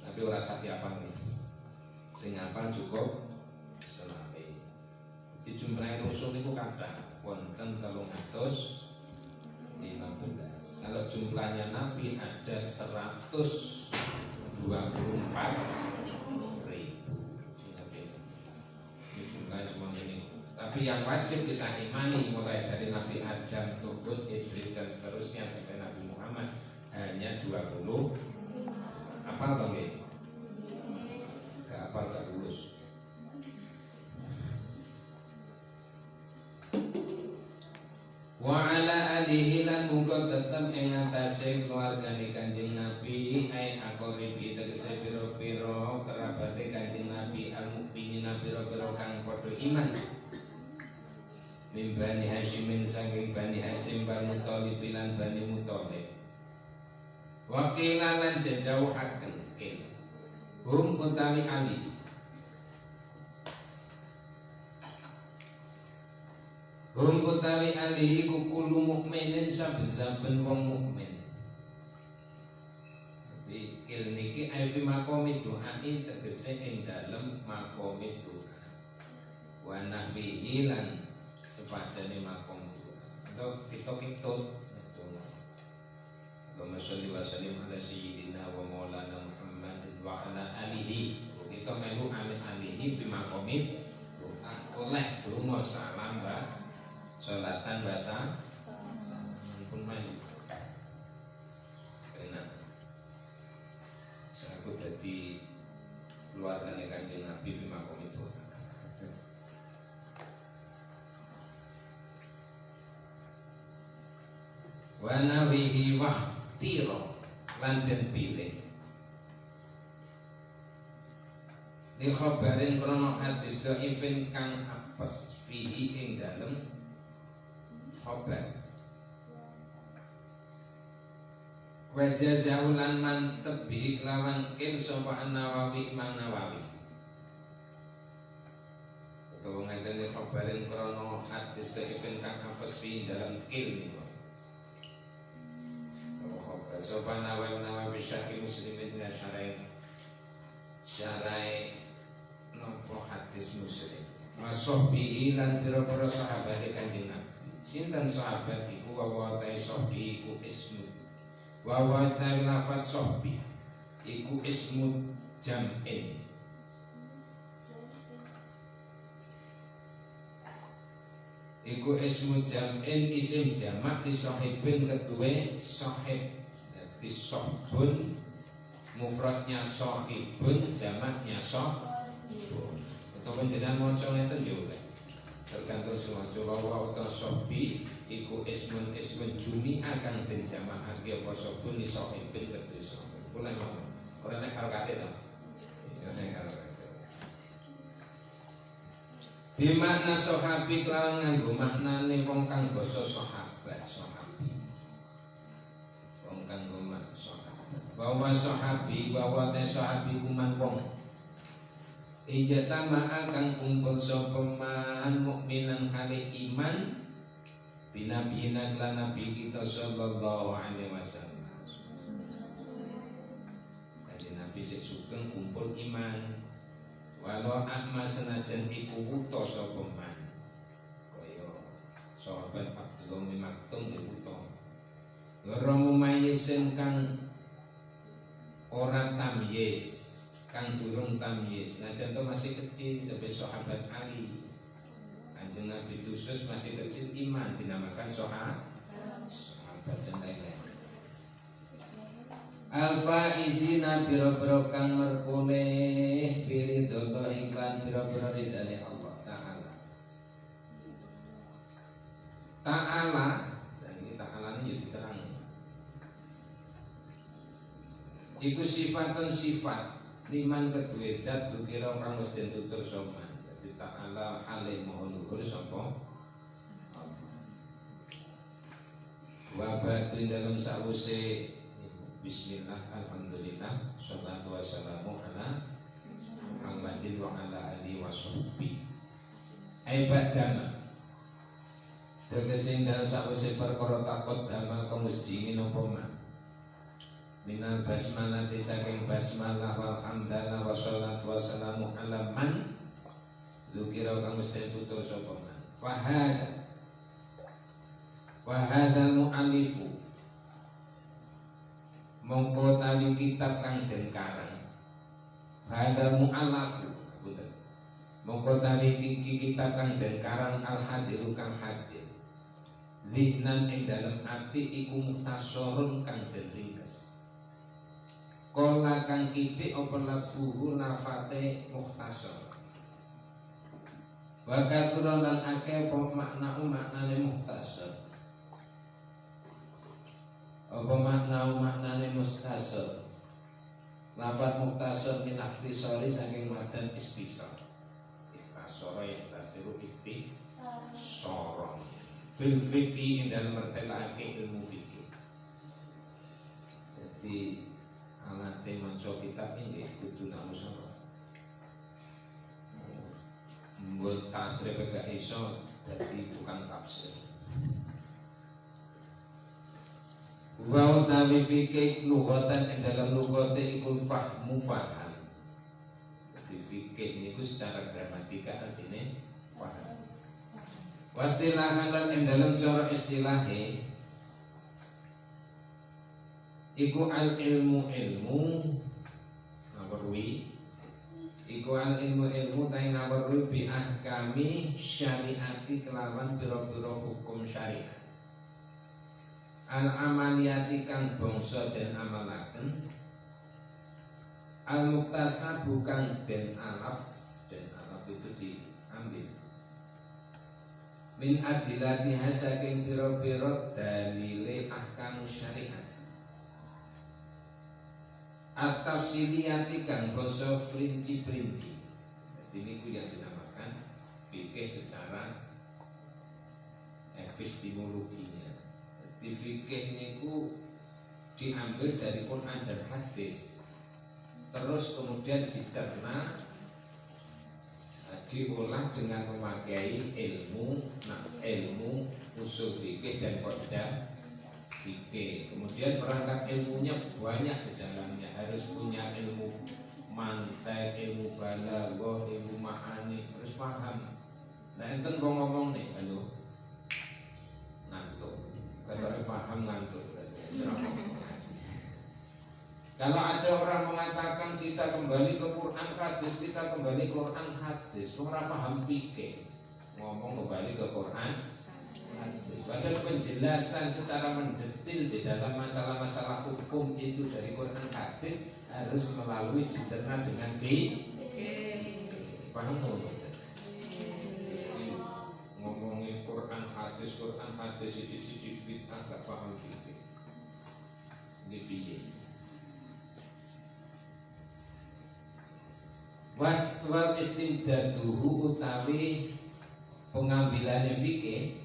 Tapi ora sati apa nih. Sing hafal cukup selawe. Dijumlahi rusul niku kathah wonten 315. Kalau jumlahnya nabi ada 124.000. Ini jumlahnya semua ini. Tapi yang wajib kita imani mulai dari Nabi Adam, Nuh, Idris dan seterusnya sampai Nabi Muhammad hanya 20. Apal atau enggak? Gak apal gak lulus. Wa ala alihi lan muga tetep ing atase keluargane Kanjeng Nabi ai aqribi tegese pira-pira kerabate Kanjeng Nabi al-mukminina pira-pira kang padha iman min Bani Hasyimin saking Bani Hasyim Bani Thalib lan Bani Muthalib wakilan lan didhawuhaken ken hum utawi ali hum utawi ali iku kullu mukminin saben-saben wong mukmin. Tapi kil niki ai fi maqami du'ai tegese ing dalem maqami du'a. Wa nahwihi lan sepadane maqam du'a. Atau kita Allahumma sholli wa sallim ala sayyidina wa maulana Muhammad wa ala alihi. Kita melu ala alihi fi maqami du'a. Oleh donga salam wa sholatan bahasa pun main enak saya aku jadi keluarga Kanjeng Nabi di makom itu wa nawihi wahtiro lan den pilih di khabarin krono hadis dhaifin kang apes fihi ing dalem khabar wajah zaulan mantep bi lawan kil sapa Nawawi Imam Nawawi utawa ngaten khabarin krono hadis dhaifin kang apes fihi dalam kil niku khabar sapa Nawawi Syarih Muslim ila syarai nopo hadis Muslim wasahbihi lan pira-pira sahabat Kanjeng Nabi sinten sahabat iku wa ta sahbi iku ismu wa ta lafaz sahbi iku ismu jam'in iku ismu jam'in isim jamak di sahibin kedue sahib dadi sahbun mufradnya sahibun jamaknya sahbun utawa jenengan maca ngeten yo tergantung semua wa ta sahbi iku ismun jumi akan den jamaake apa sahbun li sahibin kedue sahib kula ngomong ora nek karo kate to ya nek karo kate bi makna sahabi kelawan nganggo maknane wong kang basa sahabat sahabi wong kang gomak sahabat bahwa sahabi bahwa te sahabi kuman wong ijatama akan kumpul sopeman mukminan hale iman binabiyina lan nabi kita sallallahu alaihi wasallam. Kanjeng Nabi sik sugeng kumpul iman walau akma senajan iku wuta sopeman kaya sahabat Abdullah bin Maktum di wuta ngoro mumayyisin kang ora tamyiz kang durung tamyiz najan to masih kecil sampai sahabat Ali Kanjeng Nabi khusus masih kecil iman dinamakan sahabat dan lain-lain al-faizina biro-biro kang merkoleh biridullah iklan biro-biro ridane Allah Ta'ala jadi Ta'ala ini jadi terang iku sifatun sifat liman kedue dat kira orang mesti tutur soman jadi ta'ala halim mohon luhur sapa wa ba'du dalam sause bismillah alhamdulillah sholatu wassalamu ala Muhammadin wa ala alihi wa sahbihi ibadana tegese dalam sause perkara takut dama kang mesti napa mak minal basmalati saking basmalah walhamdalah wassalatu wassalamu ala man dzukira kang mesti tutur sapa man fahadal mu'allifu mongko tawi kitab kang den karang fahadal mu'allafu mongko tawi kitab kang den karang al hadiru kang hadir zihnan ing dalem ati iku muhtasorun kang den ringkes kola kang kidik apa lafzuhu lafate mukhtasar wa kasura lan akeh apa maknane mukhtasar Apa maknane mustasar? Lafaz muktasar min ikhtisari saking madan istisar. Ikhtasara yahtasiru ikhtisara. Fil fiqhi dalam mertelake ilmu fikih. Jadi alate maca kitab ini kudu nak musyawarah. Mbok tasrif gak iso dadi tukang tafsir. Wa utawi fikih lughatan ing dalam lughate iku fahmu faham. Jadi fikih niku secara gramatika artine faham. Wastilahan lan ing dalam cara istilahe iku al ilmu ngawerwi iku al ilmu ta ngawerwi bi ahkami syariati kelawan pira-pira hukum syariat. Al amaliyati kang bangsa den amalaken, al muktasab bukan den alaf itu diambil min adilati hasaking pira-pira dalile ahkam syariat. At-tafsiliyati kang bangsa perinci-perinci. Ini yang dinamakan fikih secara epistemologinya. Di fikih niku diambil dari Quran dan hadis, terus kemudian dicerna, diolah dengan memakai ilmu usul fikih dan qaidah fikih. Kemudian perangkat ilmunya banyak di dalamnya, harus punya ilmu mantek, ilmu balaghah, ilmu ma'ani, harus paham. Nah enten ngomong nih, halo ngantuk. Kalau paham ngantuk berarti ngaji. Kalau ada orang mengatakan kita kembali ke Quran hadis, kita kembali ke Quran hadis, orang paham fikih, ngomong kembali ke Quran hadis. Padahal penjelasan secara mendetil di dalam masalah-masalah hukum itu dari Quran hadis harus melalui dicerna dengan fikih. Paham nggak? Ngomongin Quran hadis sidik-sidik bid'ah gak paham fikih. Ini piye? Wal istimdaduhu utawi pengambilannya fikih.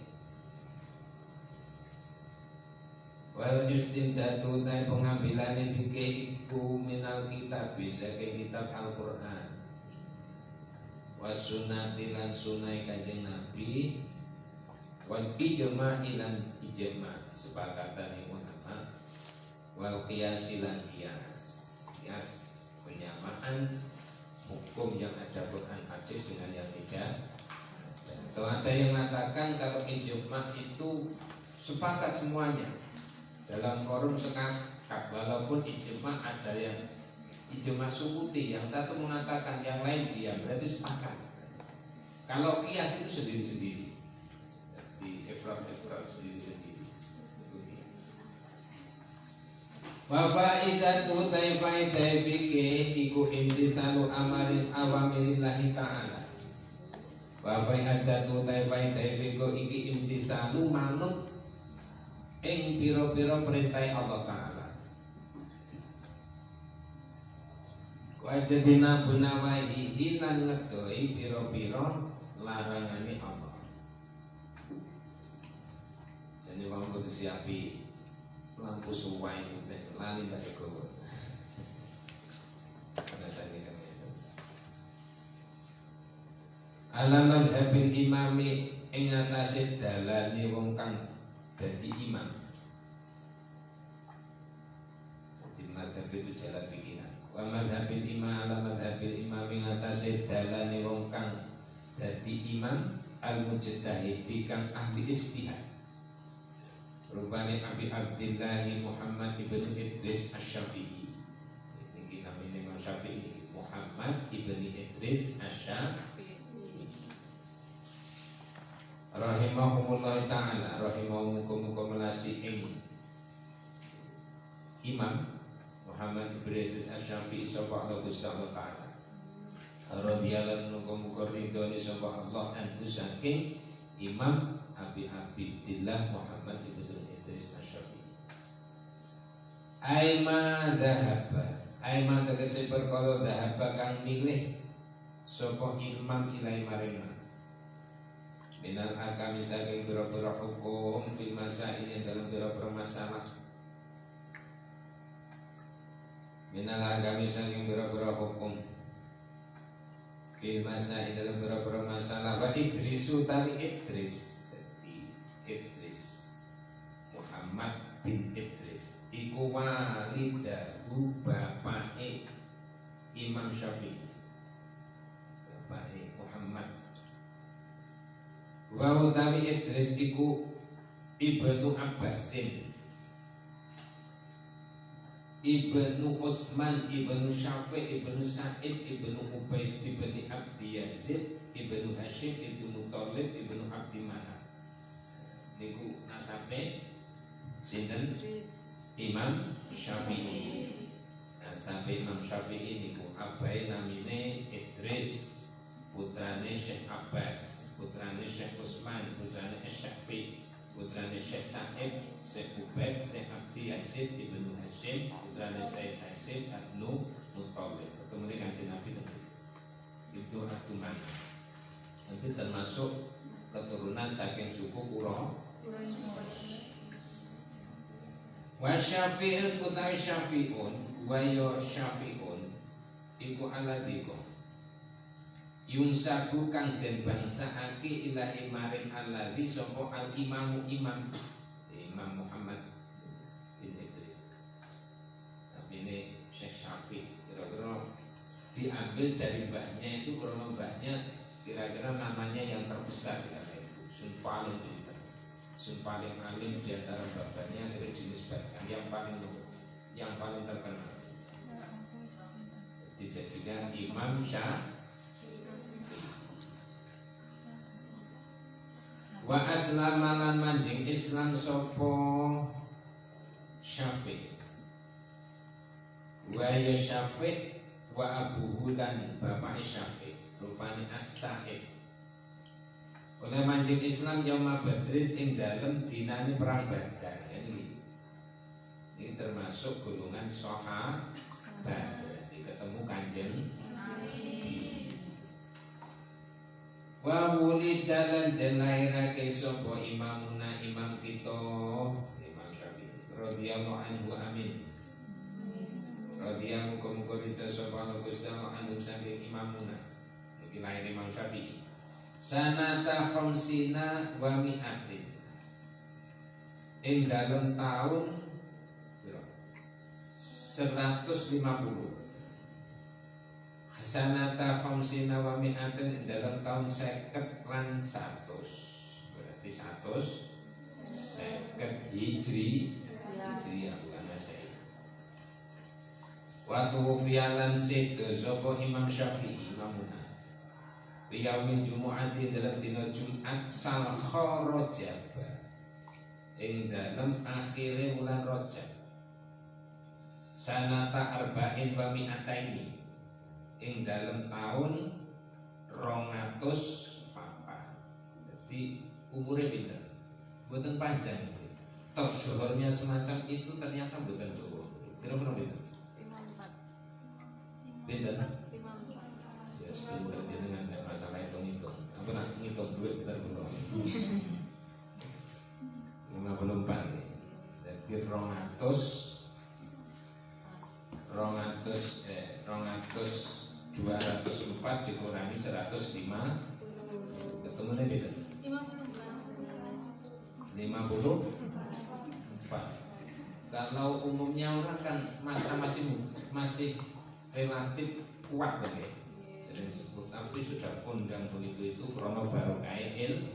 Wal istimdadu utawi pengambilannya fikih iku minal kitab bisa ke kitab Al-Qur'an. Wasunati lan sunai kanjeng Nabi, wal ijma ilan ijma sepakatan ulama, wal qiyas ilan qiyas penyamaan hukum yang ada Quran hadis dengan yang tidak. Atau ada yang mengatakan kalau ijma itu sepakat semuanya dalam forum sepakat, walaupun ijma ada yang ijma sukuti, yang satu mengatakan yang lain diam, berarti sepakat. Kalau qiyas itu sendiri-sendiri, di ifrad sendiri-sendiri. Wa faidatu taifaitai fikih iku imtithalu amarin awamirillahi ta'ala. Wa faidatu taifaitai fikih iki imtithalu manut ing pira-pira perintah Allah Ta'ala. Wajadina bunawahi hilan ngedoi piro-piro larangane Allah. Jadi wong kudu siapi lampu suwai nek lali ndak gowo. Karena saya kan itu. Alaman habil imami ing atase dalane wong kang dadi imam. Jadi madhab itu jalan pikiran. Wa madhabil imam ala madhabil imam ing atase dalane wong kang dadi imam al-mujtahidi kang ahli ijtihad. Rupane Abi Abdillah Muhammad ibn Idris Asy-Syafi'i. Iki namine Imam Syafi'i iki Muhammad ibn Idris Asy-Syafi'i. Rahimahumullah ta'ala, rahimahumukum melasi ing Imam Muhammad ibn Idris Asy-Syafi'i sapa Allah Gusti Allah Ta'ala. Radhiyallahu anhu ridhoni sapa Allah anhu saking Imam Abi Abdillah Muhammad ibn Idris Asy-Syafi'i. Aima dhahaba, aima tegese perkara dhahaba kang milih sapa imam ilai maring minal akami saking pira-pira hukum fi masail dalam pira-pira masalah. Minal akami saking pira-pira hukum fi masail dalam pira-pira masalah. Wa Idrisu tari Idris, jadi Idris Muhammad bin Idris iku walidahu bapake Imam Syafi'i, bapake Muhammad. Wa utawi Idris iku Ibnu Abbasin, Ibnu Utsman, Ibnu Syafi', Ibnu Sa'id, Ibnu Ubaid, Ibnu Abdi Yazid, Ibnu Hashim, Ibnu Muthalib, Ibnu Abdi Manaf. Niku nasabe sinten? Imam Syafi'i. Nasabe Imam Syafi'i niku abahe namine Idris, putrane Syekh Abbas, putrane Syekh Utsman, putrane Syafi'i, putrane Syekh Sa'id, Syekh Ubaid, Syekh Abdi Yazid, Ibnu Hashim, putrane Syekh Hashim, Ibnu Muthalib. Ketemu dengan Kanjeng Nabi Ibnu Abdi Manaf. Itu termasuk keturunan saking suku Quraisy. Wa Syafi'un utawi Syafi'un, wa ya Syafi'un iku aladika yunsabu kang den bangsakake ilahi maring alladzi sapa al imamu imam Muhammad bin Idris. Tapi ini Syekh Syafi' kira-kira diambil dari mbahnya itu, karena mbahnya kira-kira namanya yang terbesar di antara itu, sun paling pintar, sun paling alim di antara bapaknya, akhirnya dinisbatkan yang paling terkenal, dijadikan Imam Syafi'i. Wa aslamalan manjing Islam sopo Syafi'i, wa ya Syafi'i wa abuhu lan bapak Syafi'i rupane As-Sa'id oleh manjing Islam yauma Badrin ing dalem dinane perang Badar. Ini termasuk golongan sahabat, ketemu Kanjeng wa wulida lan den lahirake sapa imamuna imam kita Imam Syafi'i radhiyallahu anhu amin. Radhiyallahu muga-muga ridho sapa Gusti Allah anhu saking imamuna. Iki lahir Imam Syafi'i sanata khamsina wa mi'atin ing dalem taun 150. Sanata khamsina wa mi'atin dalam tahun 50 lan 100, berarti 150 Hijri bukan Masehi. Wa tuwfiyalan sedo sapa Imam Syafi'i imamuna fi yaumil jumu'ati dalam dina Jumat sal Rajab ing dalam akhire bulan Rajab sanata arba'in wa mi'ataini ing dalam tahun 204. Jadi umurnya pinter, buatan panjang. Tersyuhurnya semacam itu ternyata buatan doa. Kira-kira pinter. 54. Pinter. Ya, pinter dengan tidak masalah hitung-hitung. Apa nak ngitung duit pinter belum? 54. Jadi 204 dikurangi 105 ketemu nih beda 54. Kalau umumnya orang kan masa masih relatif kuat kan ya, jadi disebut, tapi sudah kondang begitu itu krono baru kayak 7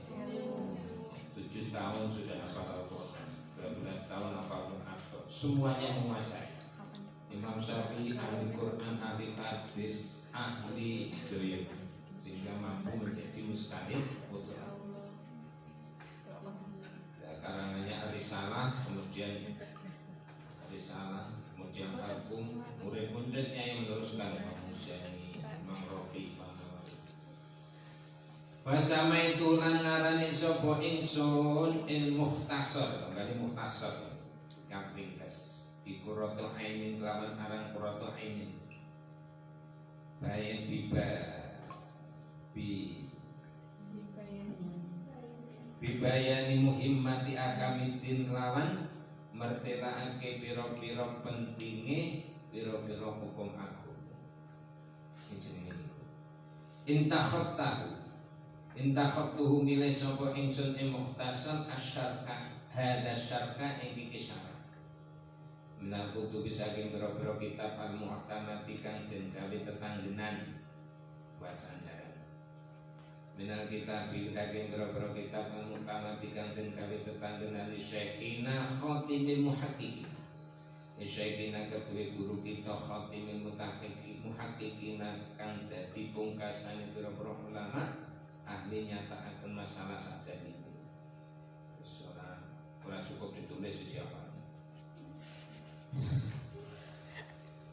tahun sudah hafal Al-Quran, 12 tahun hafal Quran, semuanya menguasai. Imam Syafi'i ahli Quran, ahli hadis, ahli sedoyo, sehingga mampu menjadi mustahid putra. Karangannya Risalah, kemudian Al-Qum, murid-muridnya yang meneruskan Imam Musyani, Imam Rafi, Wasama itu lan ngarani sapa ingsun il Mukhtasar, kembali Mukhtasar, yang ringkas. Qurratu ainin kelawan aran qurratu ainin. Bayan biba bibayani muhimmati akamiddin kelawan mertelaake pira-pira pentinge pira-pira hukum agama. Iki jenenge niku. Intakhattuhu milih sapa ingsun mukhtasar asyarka hada syarka ing iki syarat. Minal kutubi saking pira-pira kitab al-mu'tamati kang den gawe tetanggenan buat sandaran. Minal kitab saking pira-pira kitab al-mu'tamati kang den gawe tetanggenan Syekhina Khatimil Muhaqqiqin. Syekhina kedue guru kita Khatimil Muhaqqiqin kang dadi pungkasane pira-pira ulama ahli nyatakaken masalah sadani. Ora cukup ditulis siapa.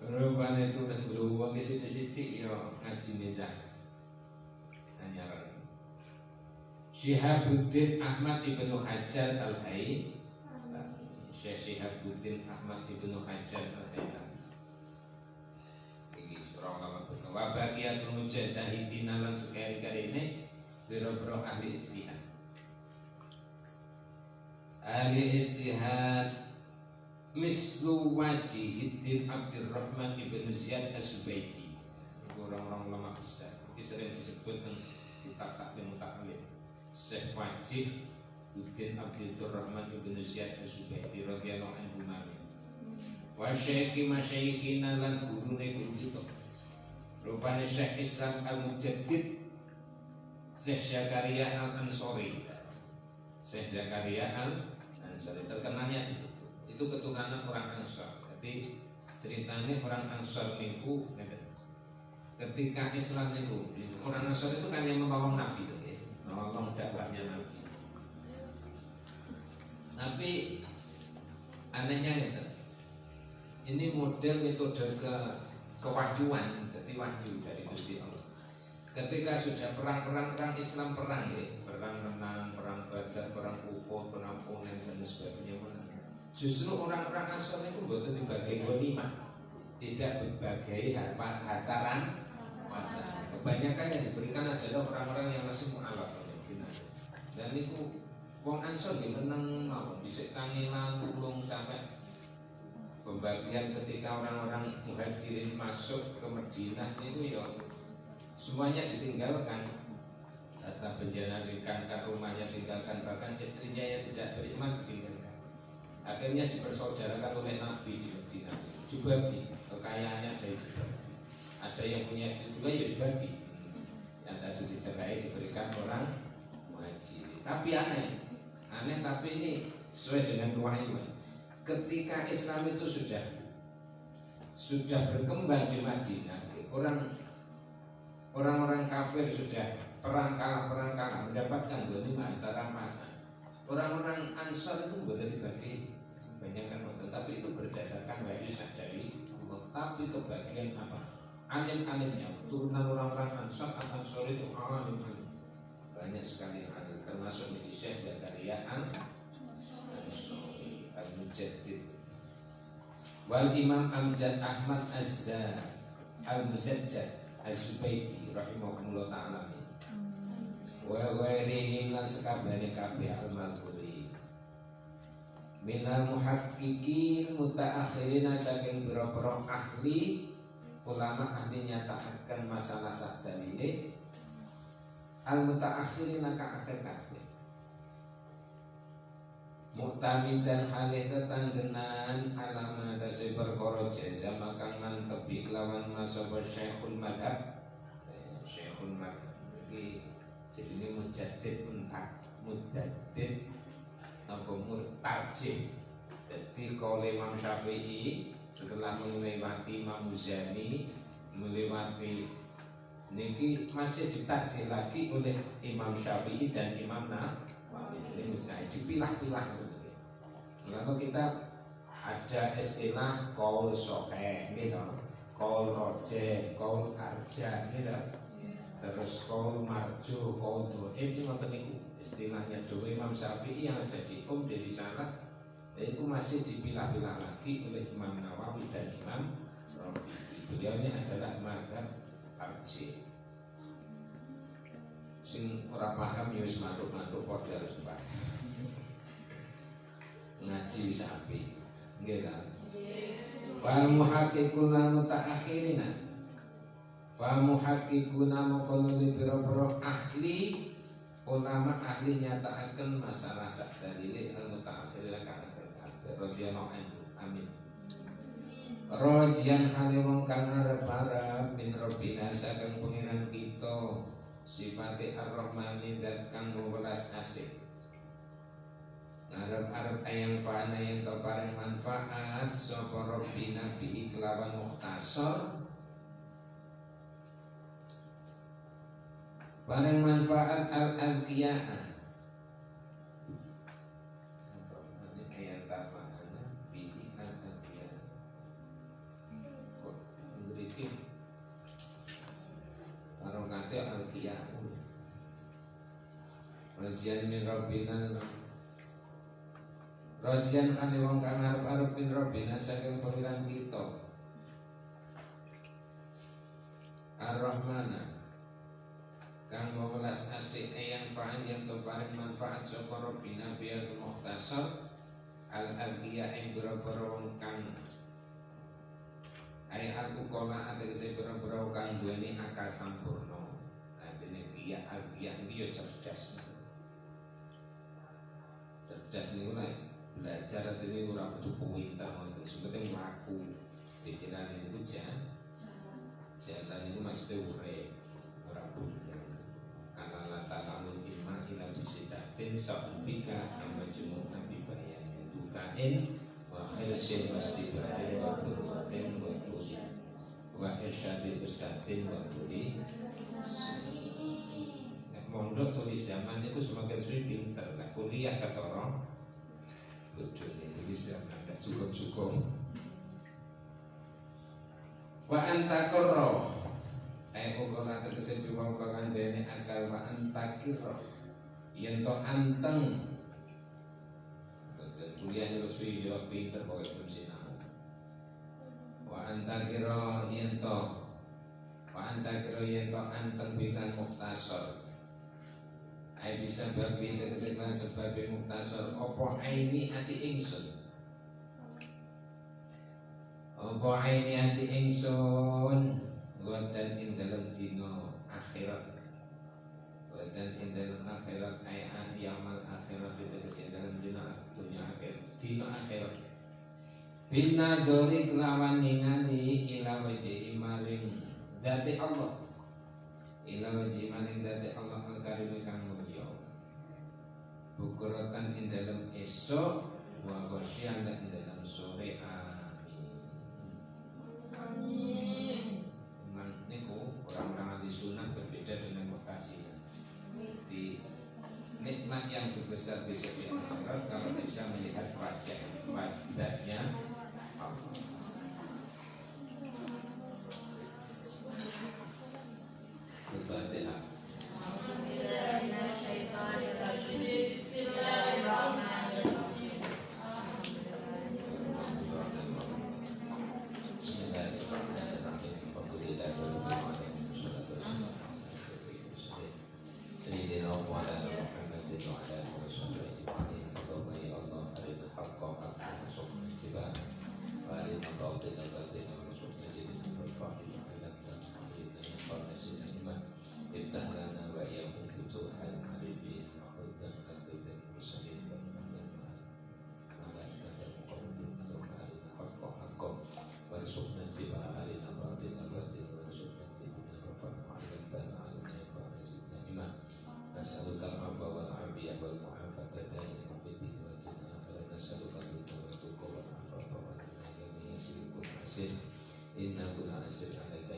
Rupane tulis beruang ke sithik-sithik ya ngaji nizah. Anyaran. Syihabuddin Ahmad Ibnu Hajar Al-Haythami. Syekh Syihabuddin Ahmad Ibnu Hajar Al-Haythami. Iki surah Allah. Wa baqiyatul mujahidin lan sekali-kaline biro-biro ahli ijtihad. Ahli ijtihad mislu Wajihuddin Abdurrahman Ibnu Ziyad Az-Zubaidi. Orang-orang ulama besar. Ini sering disebut dalam kitab Taklim Ta'lim. Syekh Wajihuddin Abdurrahman Ibnu Ziyad Az-Zubaidi radhiyallahu anhu. Wa syekhi masyayikhina lan gurune guru kita. Rupane Syekh Islam Al-Mujaddid Syekh Zakaria Al-Ansori. Syekh Zakaria Al-Ansori terkenalnya di situ. Itu keturunan orang Ansor. Jadi ceritanya orang Ansor niku ketika Islam niku orang Ansor itu kan yang menolong Nabi itu ya, menolong dakwahnya Nabi. Tapi anehnya itu, ini model metode kewahyuan, jadi wahyu dari Gusti Allah. Ketika sudah perang Islam perang ya, perang Menang, perang Badar, perang Uhud, perang Hunain dan sebagainya menang. Justru orang-orang Ansor itu bukan dibagi ghanimah, tidak berbagai harta masa. Kebanyakan yang diberikan adalah orang-orang yang masih mu'alaf. Dan itu wong Ansor yang menang mawon bisa kangelan ulung sampai pembagian ketika orang-orang muhajirin masuk ke Madinah itu ya semuanya ditinggalkan, harta bejana tinggalkan, rumahnya tinggalkan, bahkan istrinya yang tidak beriman ditinggalkan. Akhirnya dipersaudarakan oleh Nabi di Madinah, dibagi kekayaannya dibagi. Ada yang punya istri juga ya dibagi. Yang satu dicerai diberikan orang muhajirin. Tapi aneh tapi ini sesuai dengan kewahyuan. Ketika Islam itu sudah berkembang di Madinah, orang-orang kafir sudah perang kalah mendapatkan ghanimah antara masa. Orang-orang Ansor itu bukan dibagi banyak kan, tapi itu berdasarkan wahyu dari Allah. Tapi kebagian apa? Alim-alimnya, turunan orang-orang Ansor itu alim banyak sekali alim, termasuk di Syekh Zakaria Al-Ansori Al-Mujaddid. Wal Imam Amjad Ahmad Al-Muzajjad Az-Zubaidi rahimahullah ta'ala wa ghairihim lan sekabehane kabeh al-malburi minal muhaqqiqin mutaakhirin saking boro-boro ahli ulama ahli nyatakaken masalah sadalile al-mutaakhirin ka akhir kabeh Mu'tamid dan halih tetanggenan alama dasi perkara jaza makang mantebi kelawan masaba Syekhul Madhab. Syekhul Madhab iki jenenge mujaddid mujaddid napa murtajih. Dadi kaul Imam Syafi'i setelah melewati Imam Muzani melewati niki masih ditarjih lagi oleh Imam Syafi'i dan Imam Nawawi. Jadi mustahil dipilah-pilah. Lalu kita ada istilah qaul sahih gitu, qaul rajih, qaul arjah gitu. Terus qaul marjuh, qaul dhaif ini ngoten niku istilahnya dhewe Imam Syafi'i yang ada di di risalah itu masih dipilah-pilah lagi oleh Imam Nawawi dan Imam Rafi'i. Beliau ini adalah mazhab Arji. Sing ora paham ya wis mantuk-mantuk padha harus paham. Ngaji wis apik. Nggih ta? Wal muhaqqiqun lan mutaakhirina. Fa muhaqqiquna maqulu biro-biro ahli ulama ahli nyatakaken masalah sak dalile al mutaakhirina kana radhiyallahu anhu. Amin. Rojian kali wong kang arep-arep min rabbina saking pengiran kita sifate ar-rahmani dat kang welas asih. Arep-arep ayang fa'ana yang kepareng manfaat sapa rabbina bihi kelawan mukhtasar. Bareng manfaat al-alqiyah Rajian min Rabbina Rajian kali wong kang arep-arep min Rabbina saking pengiran kita Ar-Rahmana kang welas asih yang fa'an yang paring manfaat sapa Rabbina biar mukhtasar al-abiyah ing boro-boro wong kang ay al-uqala ategese boro-boro kang duweni akal sampurna. Artine biya al-biyah iki yo cerdas. Cerdas niku lek belajar artine ora kudu pinter ngoten, sebetulnya mlaku pikiran niku jalan niku maksudnya urip ora bunuh. Ala ta'lamu imma ila bisidatin sa'ubika amma jumu'an bibayan bukain wa khirsin wastibarin wa burwatin wa tuli wa irsyadil ustadin wa tuli. Mondok tulis zaman itu semakin suwi pinter lah, kuliah ketara bodone tulis zaman gak cukup-cukup. Wa antakurra ukola tegese piwang kang dene akal wa antakira yen to anteng kuliah yo suwi yo pinter pokoke sinau. Wa antakira yen to anteng bilan mukhtasar. Ai bisa babi tegese lan sebab mukhtasar apa aini ati ingsun. Apa aini ati ingsun wonten ing dalem dina akhirat. Wonten ing dalem akhirat ai yaumul akhirat tegese dalem dina dunya akhir, dina akhirat. Bina dori kelawan ningali ila wajhi maring dzati Allah. Ila wajhi maring dzati Allah al-karim kang mulya. Bukuratan ing dalem esok wa wasyan ing dalem sore. Amin. Niku orang-orang ahli sunnah berbeda dengan mutazila. Di nikmat yang terbesar besok di akhirat kalau bisa melihat wajahnya Allah. Al-Fatihah. Inna kula asir alaika